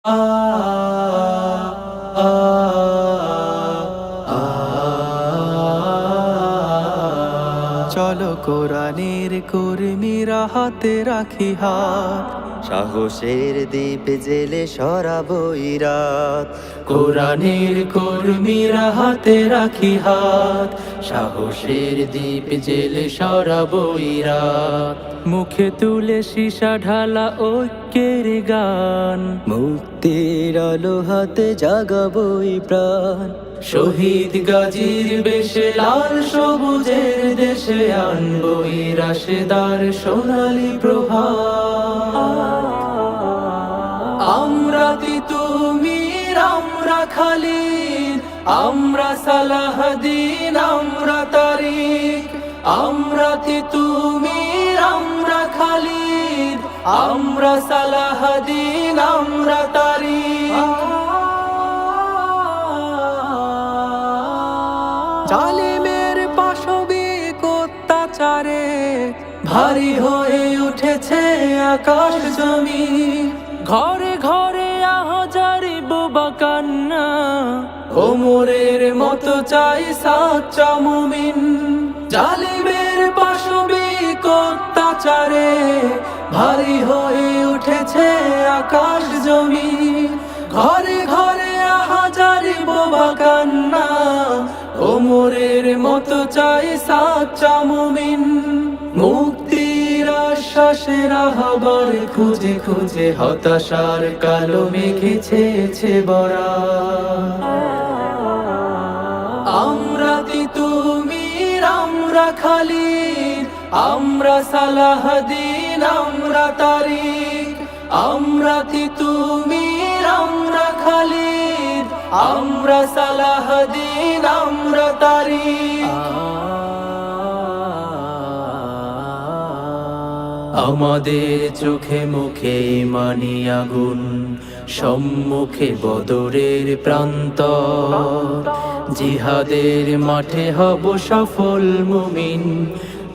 আ আ আ চলো কোরআনের কর্মীরা হাতে রাখি হাত, সাহসের দ্বীপ জেলে সরাবো রাত। কোরআনের কর্মীরা হাতে রাখি হাত, সাহসের দ্বীপ জেলে সরাবো রাত। মুখে তুলে সীসা ঢালা ঐক্যের গান, মুক্তির আলো হাতে জাগাবোই প্রাণ। শহীদ গাজীর বেশে লাল সবুজের দেশে আনবই রাশেদার সোনালী প্রভাত। আমরা তিতুমির, আমরা খালিদ, আমরা সালাহদ্দিন, আমরা তারিক। আমরা তিতুমির, আমরা খালিদ, আমরা সালাহদ্দিন, আমরা তারিক। জালিমের পাশবিক অত্যাচারে ভারী হয়ে উঠেছে আকাশ জমিন। ঘরে ঘরে আহাজারি বোবা কান্না, ওমরের মতো চাই সাচ্চা মুমিন। জালিমের পাশবিক অত্যাচারে ভারী হয়ে উঠেছে আকাশ জমিন। ঘরে ঘরে আহাজারি বোবা কান্না, ওমরের মতো চাই সাচ্চা মুমিন। মুক্তির আশ্বাসের আহ্বান খুঁজে খুঁজে হতাশার কালো মেঘে ছেয়েছে বরা। আমরা তিতুমির, আমরা খালিদ, আমরা সালাহদ্দিন, আমরা তারিক। আমরা তিতুমির, আমরা খালিদ, আমরা সালাহদ্দিন, আমরা তারিক। আমাদের চোখে মুখে মানি আগুন, সম্মুখে বদরের প্রান্তর। জিহাদের মাঠে হব সফল মুমিন,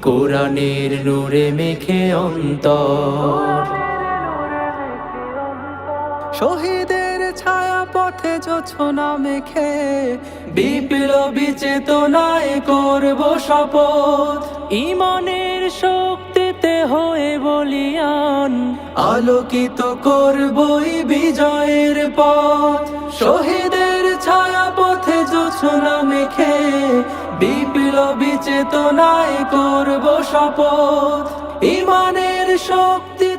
কোরআনের নূরে মেখে অন্তর। শহীদের ছায়া পথে জোছনা মেখে বিপ্লবী চেতনায় করব শপথ। ঈমানের শক্তিতে হয়ে বলিয়ান, আলোকিত করবই বিজয়ের পথ। শহীদের ছায়া পথে জোছনা মেখে বিপ্লবী চেতনায় করব শপথ। ঈমানের শক্তি